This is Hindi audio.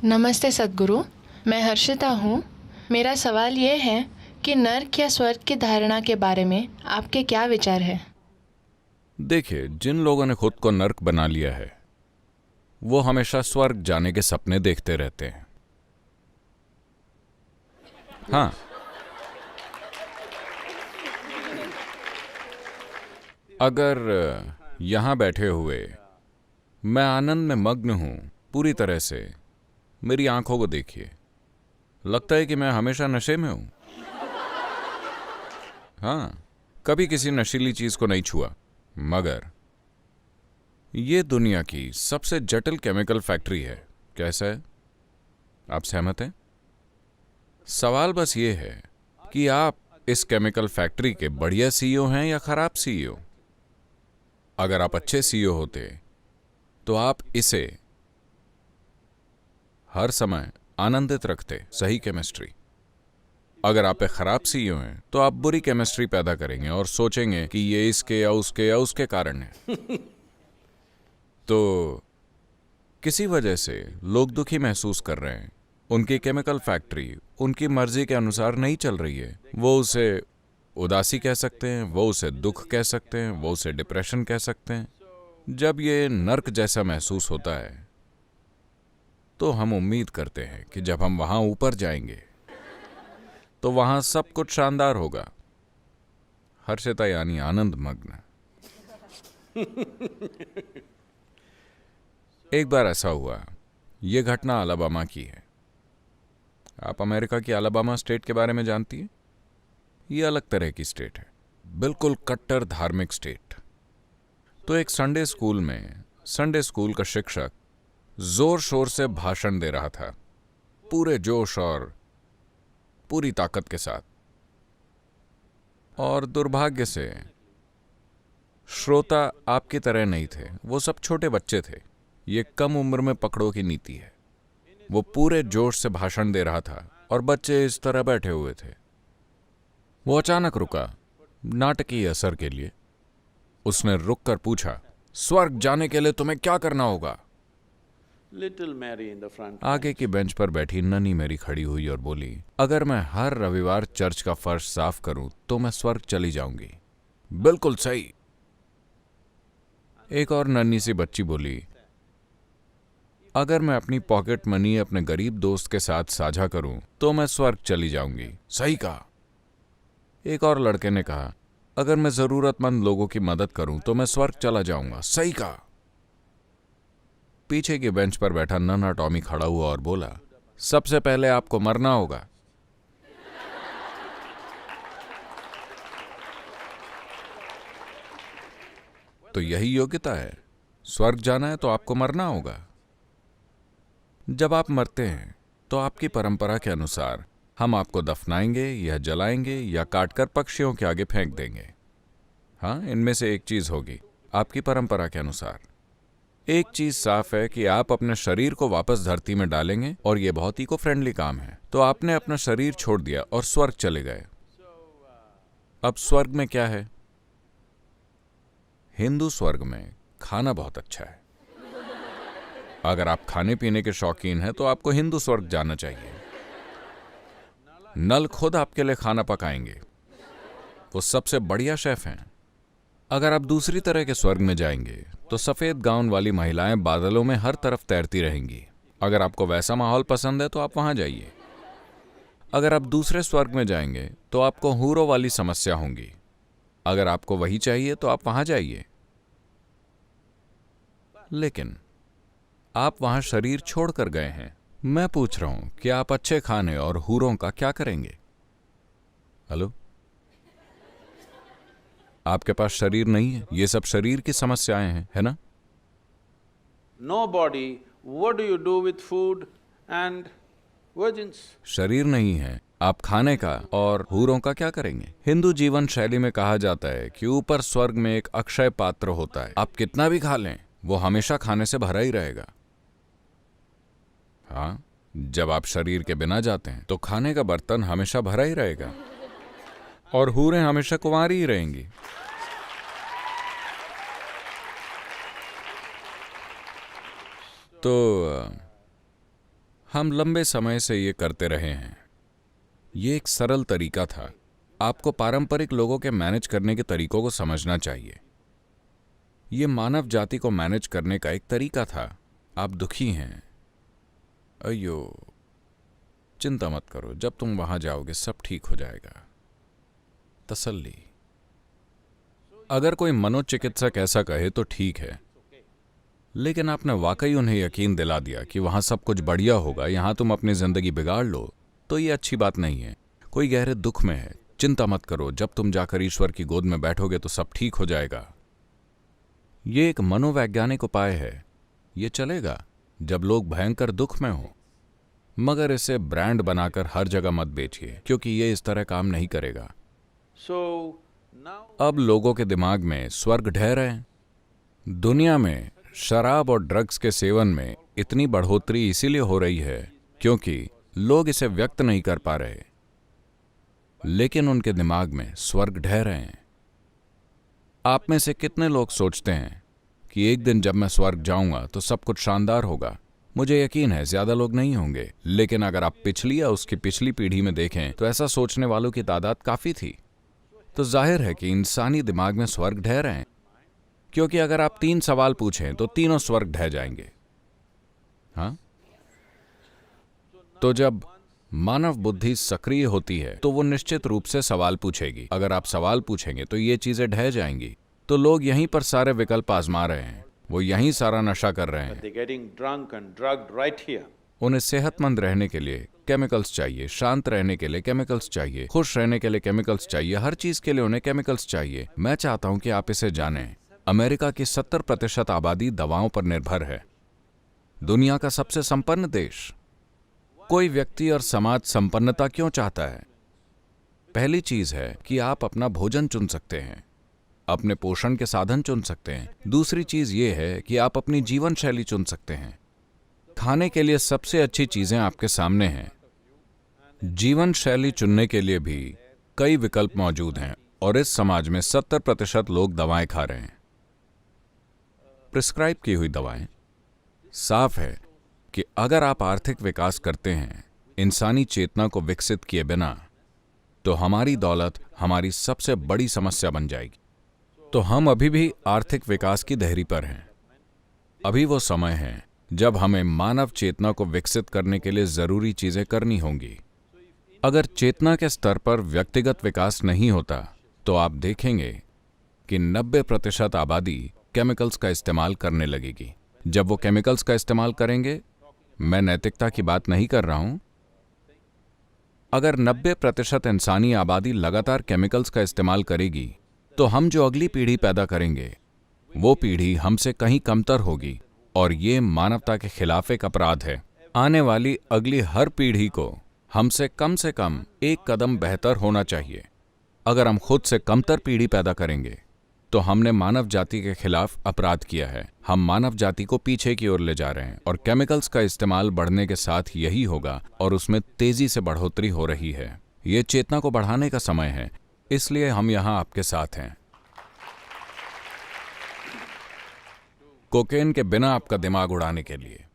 नमस्ते सद्गुरु। मैं हर्षिता हूँ। मेरा सवाल ये है कि नर्क या स्वर्ग की धारणा के बारे में आपके क्या विचार है। देखिए, जिन लोगों ने खुद को नर्क बना लिया है वो हमेशा स्वर्ग जाने के सपने देखते रहते हैं। हाँ, अगर यहां बैठे हुए मैं आनंद में मग्न हूं पूरी तरह से, मेरी आंखों को देखिए, लगता है कि मैं हमेशा नशे में हूं। हाँ, कभी किसी नशीली चीज को नहीं छुआ, मगर ये दुनिया की सबसे जटिल केमिकल फैक्ट्री है। कैसा है? आप सहमत हैं? सवाल बस ये है कि आप इस केमिकल फैक्ट्री के बढ़िया सीईओ हैं या खराब सीईओ। अगर आप अच्छे सीईओ होते तो आप इसे हर समय आनंदित रखते, सही केमिस्ट्री। अगर आप एक खराब सीईओ हैं तो आप बुरी केमिस्ट्री पैदा करेंगे और सोचेंगे कि ये इसके या उसके कारण है। तो किसी वजह से लोग दुखी महसूस कर रहे हैं। उनकी केमिकल फैक्ट्री उनकी मर्जी के अनुसार नहीं चल रही है। वो उसे उदासी कह सकते हैं, वो उसे दुख कह सकते हैं, वो उसे डिप्रेशन कह सकते हैं। जब ये नर्क जैसा महसूस होता है तो हम उम्मीद करते हैं कि जब हम वहां ऊपर जाएंगे तो वहां सब कुछ शानदार होगा। हर्षिता यानी आनंद मग्न। एक बार ऐसा हुआ, यह घटना अलाबामा की है। आप अमेरिका की अलाबामा स्टेट के बारे में जानती है? यह अलग तरह की स्टेट है, बिल्कुल कट्टर धार्मिक स्टेट। तो एक संडे स्कूल में संडे स्कूल का शिक्षक जोर शोर से भाषण दे रहा था, पूरे जोश और पूरी ताकत के साथ। और दुर्भाग्य से श्रोता आपकी तरह नहीं थे, वो सब छोटे बच्चे थे। ये कम उम्र में पकड़ो की नीति है। वो पूरे जोश से भाषण दे रहा था और बच्चे इस तरह बैठे हुए थे। वो अचानक रुका, नाटकीय असर के लिए। उसने रुक कर पूछा, स्वर्ग जाने के लिए तुम्हें क्या करना होगा? आगे की बेंच पर बैठी नन्ही मेरी खड़ी हुई और बोली, अगर मैं हर रविवार चर्च का फर्श साफ करूं तो मैं स्वर्ग चली जाऊंगी। बिल्कुल सही। एक और नन्ही सी बच्ची बोली, अगर मैं अपनी पॉकेट मनी अपने गरीब दोस्त के साथ साझा करूं तो मैं स्वर्ग चली जाऊंगी। सही कहा। एक और लड़के ने कहा, अगर मैं जरूरतमंद लोगों की मदद करूं तो मैं स्वर्ग चला जाऊंगा। सही कहा। पीछे की बेंच पर बैठा नन्हा टॉमी खड़ा हुआ और बोला, सबसे पहले आपको मरना होगा। तो यही योग्यता है। स्वर्ग जाना है तो आपको मरना होगा। जब आप मरते हैं तो आपकी परंपरा के अनुसार हम आपको दफनाएंगे या जलाएंगे या काटकर पक्षियों के आगे फेंक देंगे। हाँ, इनमें से एक चीज होगी आपकी परंपरा के अनुसार। एक चीज साफ है कि आप अपने शरीर को वापस धरती में डालेंगे और यह बहुत इको फ्रेंडली काम है। तो आपने अपना शरीर छोड़ दिया और स्वर्ग चले गए। अब स्वर्ग में क्या है? हिंदू स्वर्ग में खाना बहुत अच्छा है। अगर आप खाने पीने के शौकीन हैं तो आपको हिंदू स्वर्ग जाना चाहिए। नल खुद आपके लिए खाना पकाएंगे, वो सबसे बढ़िया शेफ हैं। अगर आप दूसरी तरह के स्वर्ग में जाएंगे तो सफेद गाउन वाली महिलाएं बादलों में हर तरफ तैरती रहेंगी। अगर आपको वैसा माहौल पसंद है तो आप वहां जाइए। अगर आप दूसरे स्वर्ग में जाएंगे तो आपको हूरों वाली समस्या होंगी। अगर आपको वही चाहिए तो आप वहां जाइए। लेकिन आप वहां शरीर छोड़कर गए हैं। मैं पूछ रहा हूं कि आप अच्छे खाने और हूरों का क्या करेंगे? हेलो, आपके पास शरीर नहीं है। ये सब शरीर की समस्याएं हैं, है ना? No body, what do you do with food and virgins? शरीर नहीं है, आप खाने का और हूरों का क्या करेंगे? हिंदू जीवन शैली में कहा जाता है कि ऊपर स्वर्ग में एक अक्षय पात्र होता है। आप कितना भी खा लें वो हमेशा खाने से भरा ही रहेगा। हाँ, जब आप शरीर के बिना जाते हैं तो खाने का बर्तन हमेशा भरा ही रहेगा और हूरें हमेशा कुंवारी ही रहेंगी। तो हम लंबे समय से ये करते रहे हैं। ये एक सरल तरीका था। आपको पारंपरिक लोगों के मैनेज करने के तरीकों को समझना चाहिए। ये मानव जाति को मैनेज करने का एक तरीका था। आप दुखी हैं, अयो चिंता मत करो, जब तुम वहां जाओगे सब ठीक हो जाएगा। तसल्ली। अगर कोई मनोचिकित्सक ऐसा कहे तो ठीक है, लेकिन आपने वाकई उन्हें यकीन दिला दिया कि वहां सब कुछ बढ़िया होगा, यहां तुम अपनी जिंदगी बिगाड़ लो, तो ये अच्छी बात नहीं है। कोई गहरे दुख में है, चिंता मत करो, जब तुम जाकर ईश्वर की गोद में बैठोगे तो सब ठीक हो जाएगा। ये एक मनोवैज्ञानिक उपाय है। ये चलेगा जब लोग भयंकर दुख में हो, मगर इसे ब्रांड बनाकर हर जगह मत बेचिए, क्योंकि ये इस तरह काम नहीं करेगा। अब लोगों के दिमाग में स्वर्ग ढह रहे हैं। दुनिया में शराब और ड्रग्स के सेवन में इतनी बढ़ोतरी इसीलिए हो रही है क्योंकि लोग इसे व्यक्त नहीं कर पा रहे, लेकिन उनके दिमाग में स्वर्ग ढह रहे हैं। आप में से कितने लोग सोचते हैं कि एक दिन जब मैं स्वर्ग जाऊंगा तो सब कुछ शानदार होगा? मुझे यकीन है ज्यादा लोग नहीं होंगे, लेकिन अगर आप पिछली या उसकी पिछली पीढ़ी में देखें तो ऐसा सोचने वालों की तादाद काफी थी। तो जाहिर है कि इंसानी दिमाग में स्वर्ग ढह रहे हैं, क्योंकि अगर आप 3 सवाल पूछें तो तीनों स्वर्ग ढह जाएंगे। हाँ, तो जब मानव बुद्धि सक्रिय होती है तो वो निश्चित रूप से सवाल पूछेगी। अगर आप सवाल पूछेंगे तो ये चीजें ढह जाएंगी। तो लोग यहीं पर सारे विकल्प आजमा रहे हैं, वो यहीं सारा नशा कर रहे हैं। उन्हें सेहतमंद रहने के लिए केमिकल्स चाहिए, शांत रहने के लिए केमिकल्स चाहिए, खुश रहने के लिए केमिकल्स चाहिए, हर चीज के लिए उन्हें केमिकल्स चाहिए। मैं चाहता हूं कि आप इसे जानें। अमेरिका की 70% आबादी दवाओं पर निर्भर है। दुनिया का सबसे संपन्न देश। कोई व्यक्ति और समाज संपन्नता क्यों चाहता है? पहली चीज है कि आप अपना भोजन चुन सकते हैं, अपने पोषण के साधन चुन सकते हैं। दूसरी चीज ये है कि आप अपनी जीवन शैली चुन सकते हैं। खाने के लिए सबसे अच्छी चीजें आपके सामने हैं। जीवन शैली चुनने के लिए भी कई विकल्प मौजूद हैं, और इस समाज में 70% लोग दवाएं खा रहे हैं, प्रिस्क्राइब की हुई दवाएं। साफ है कि अगर आप आर्थिक विकास करते हैं इंसानी चेतना को विकसित किए बिना, तो हमारी दौलत हमारी सबसे बड़ी समस्या बन जाएगी। तो हम अभी भी आर्थिक विकास की देहरी पर हैं। अभी वो समय है जब हमें मानव चेतना को विकसित करने के लिए जरूरी चीजें करनी होंगी। अगर चेतना के स्तर पर व्यक्तिगत विकास नहीं होता तो आप देखेंगे कि 90% आबादी केमिकल्स का इस्तेमाल करने लगेगी। जब वो केमिकल्स का इस्तेमाल करेंगे, मैं नैतिकता की बात नहीं कर रहा हूं, अगर 90% इंसानी आबादी लगातार केमिकल्स का इस्तेमाल करेगी तो हम जो अगली पीढ़ी पैदा करेंगे वो पीढ़ी हमसे कहीं कमतर होगी, और ये मानवता के खिलाफ एक अपराध है। आने वाली अगली हर पीढ़ी को हमसे कम से कम एक कदम बेहतर होना चाहिए। अगर हम खुद से कमतर पीढ़ी पैदा करेंगे तो हमने मानव जाति के खिलाफ अपराध किया है। हम मानव जाति को पीछे की ओर ले जा रहे हैं, और केमिकल्स का इस्तेमाल बढ़ने के साथ यही होगा, और उसमें तेजी से बढ़ोतरी हो रही है। ये चेतना को बढ़ाने का समय है, इसलिए हम यहां आपके साथ हैं। कोकेन के बिना आपका दिमाग उड़ाने के लिए।